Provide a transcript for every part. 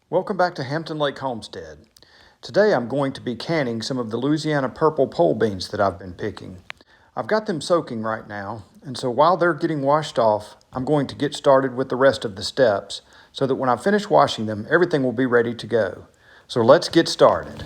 Welcome back to Hampton Lake Homestead. Today I'm going to be canning some of the Louisiana Purple Pole Beans that I've been picking. I've got them soaking right now, and so while they're getting washed off, I'm going to get started with the rest of the steps so that when I finish washing them, everything will be ready to go. So let's get started.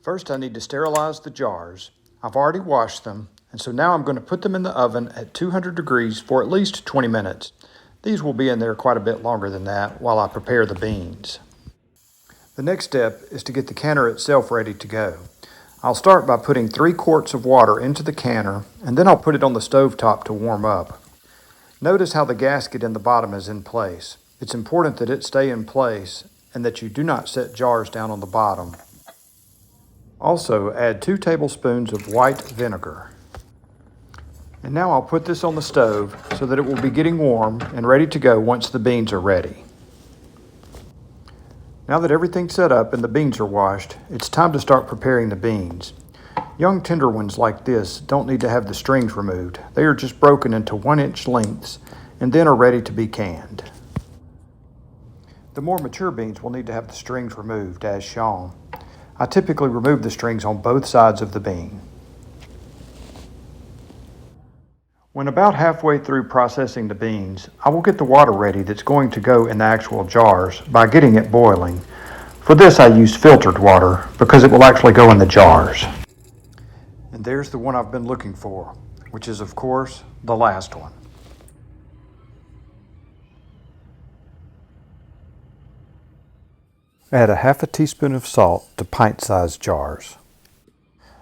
First, I need to sterilize the jars. I've already washed them, and so now I'm going to put them in the oven at 200 degrees for at least 20 minutes. These will be in there quite a bit longer than that while I prepare the beans. The next step is to get the canner itself ready to go. I'll start by putting 3 quarts of water into the canner, and then I'll put it on the stovetop to warm up. Notice how the gasket in the bottom is in place. It's important that it stay in place and that you do not set jars down on the bottom. Also, add 2 tablespoons of white vinegar. And now I'll put this on the stove so that it will be getting warm and ready to go once the beans are ready. Now that everything's set up and the beans are washed, it's time to start preparing the beans. Young tender ones like this don't need to have the strings removed. They are just broken into 1-inch lengths and then are ready to be canned. The more mature beans will need to have the strings removed as shown. I typically remove the strings on both sides of the bean. When about halfway through processing the beans, I will get the water ready that's going to go in the actual jars by getting it boiling. For this, I use filtered water because it will actually go in the jars. And there's the one I've been looking for, which is, of course, the last one. Add a half a teaspoon of salt to pint-sized jars.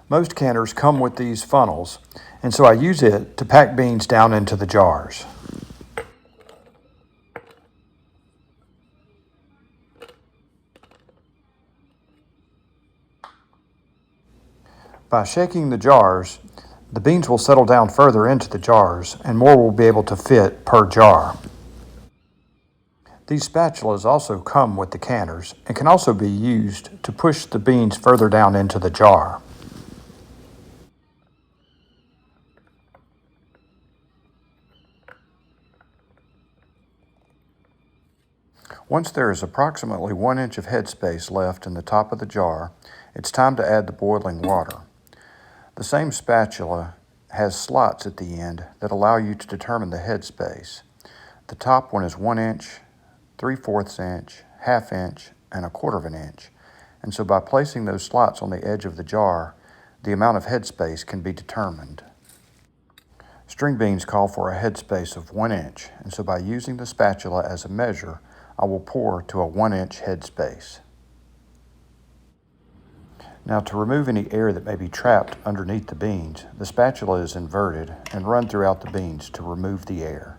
Most canners come with these funnels, and so I use it to pack beans down into the jars. By shaking the jars, the beans will settle down further into the jars, and more will be able to fit per jar. These spatulas also come with the canners and can also be used to push the beans further down into the jar. Once there is approximately 1 inch of headspace left in the top of the jar, it's time to add the boiling water. The same spatula has slots at the end that allow you to determine the headspace. The top one is 1 inch, 3/4 inch, ½ inch, and 1/4 inch. And so by placing those slots on the edge of the jar, the amount of headspace can be determined. String beans call for a headspace of 1 inch, and so by using the spatula as a measure, I will pour to a 1 inch headspace. Now to remove any air that may be trapped underneath the beans, the spatula is inverted and run throughout the beans to remove the air.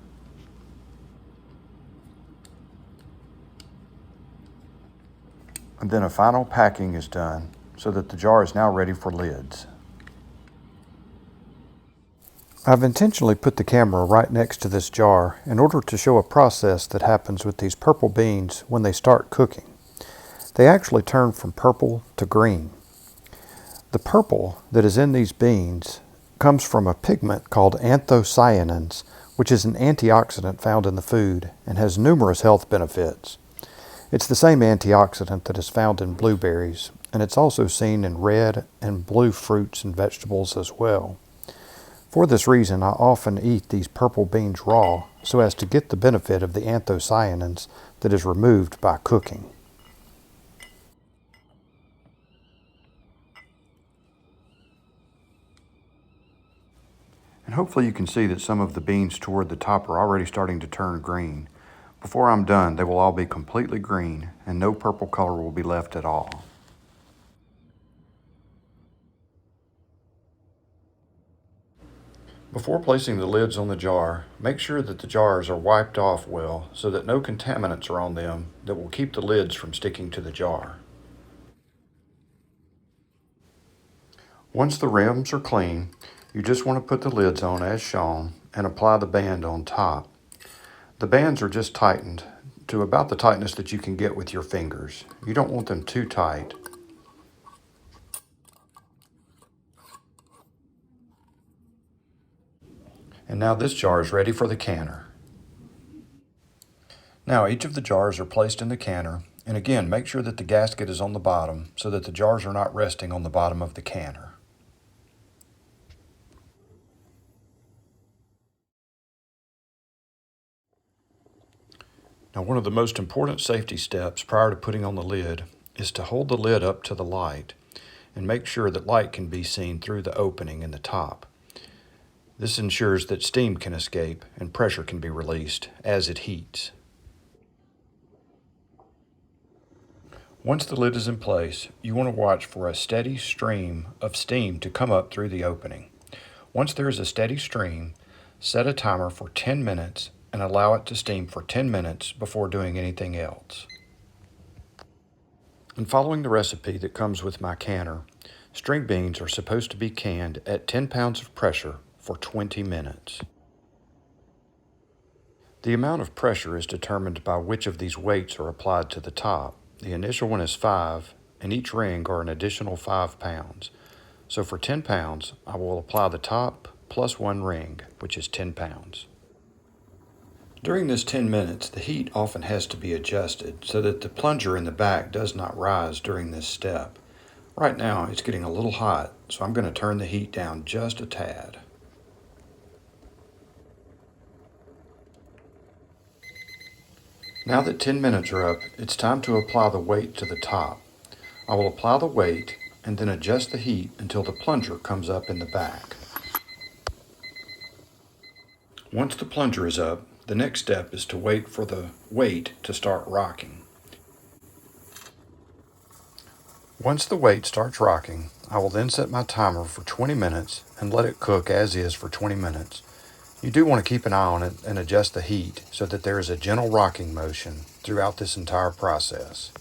And then a final packing is done so that the jar is now ready for lids. I've intentionally put the camera right next to this jar in order to show a process that happens with these purple beans when they start cooking. They actually turn from purple to green. The purple that is in these beans comes from a pigment called anthocyanins, which is an antioxidant found in the food and has numerous health benefits. It's the same antioxidant that is found in blueberries, and it's also seen in red and blue fruits and vegetables as well. For this reason, I often eat these purple beans raw so as to get the benefit of the anthocyanins that is removed by cooking. And hopefully you can see that some of the beans toward the top are already starting to turn green. Before I'm done, they will all be completely green and no purple color will be left at all. Before placing the lids on the jar, make sure that the jars are wiped off well so that no contaminants are on them that will keep the lids from sticking to the jar. Once the rims are clean, you just want to put the lids on as shown and apply the band on top. The bands are just tightened to about the tightness that you can get with your fingers. You don't want them too tight. And now this jar is ready for the canner. Now each of the jars are placed in the canner, and again make sure that the gasket is on the bottom so that the jars are not resting on the bottom of the canner. Now one of the most important safety steps prior to putting on the lid is to hold the lid up to the light and make sure that light can be seen through the opening in the top. This ensures that steam can escape and pressure can be released as it heats. Once the lid is in place, you want to watch for a steady stream of steam to come up through the opening. Once there is a steady stream, set a timer for 10 minutes and allow it to steam for 10 minutes before doing anything else. And following the recipe that comes with my canner, string beans are supposed to be canned at 10 pounds of pressure for 20 minutes. The amount of pressure is determined by which of these weights are applied to the top. The initial one is 5, and each ring are an additional 5 pounds. So for 10 pounds, I will apply the top plus 1 ring, which is 10 pounds. During this 10 minutes, the heat often has to be adjusted so that the plunger in the back does not rise during this step. Right now, it's getting a little hot, so I'm going to turn the heat down just a tad. Now that 10 minutes are up, it's time to apply the weight to the top. I will apply the weight and then adjust the heat until the plunger comes up in the back. Once the plunger is up, the next step is to wait for the weight to start rocking. Once the weight starts rocking, I will then set my timer for 20 minutes and let it cook as is for 20 minutes. You do want to keep an eye on it and adjust the heat so that there is a gentle rocking motion throughout this entire process.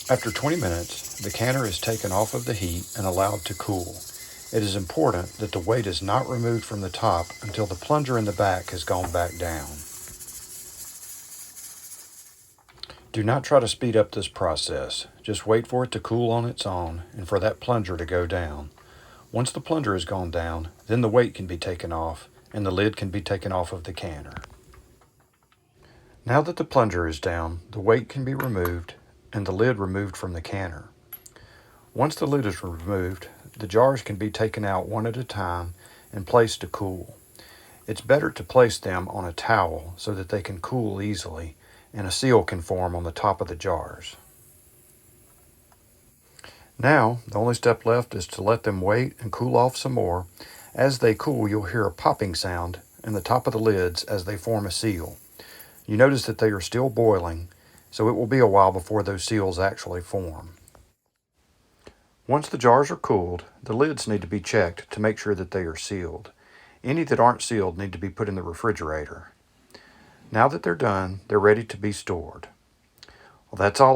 After 20 minutes, the canner is taken off of the heat and allowed to cool. It is important that the weight is not removed from the top until the plunger in the back has gone back down. Do not try to speed up this process. Just wait for it to cool on its own and for that plunger to go down. Once the plunger has gone down, then the weight can be taken off and the lid can be taken off of the canner. Now that the plunger is down, the weight can be removed and the lid removed from the canner. Once the lid is removed, the jars can be taken out one at a time and placed to cool. It's better to place them on a towel so that they can cool easily and a seal can form on the top of the jars. Now, the only step left is to let them wait and cool off some more. As they cool, you'll hear a popping sound in the top of the lids as they form a seal. You notice that they are still boiling, so it will be a while before those seals actually form. Once the jars are cooled, the lids need to be checked to make sure that they are sealed. Any that aren't sealed need to be put in the refrigerator. Now that they're done, they're ready to be stored. Well, that's all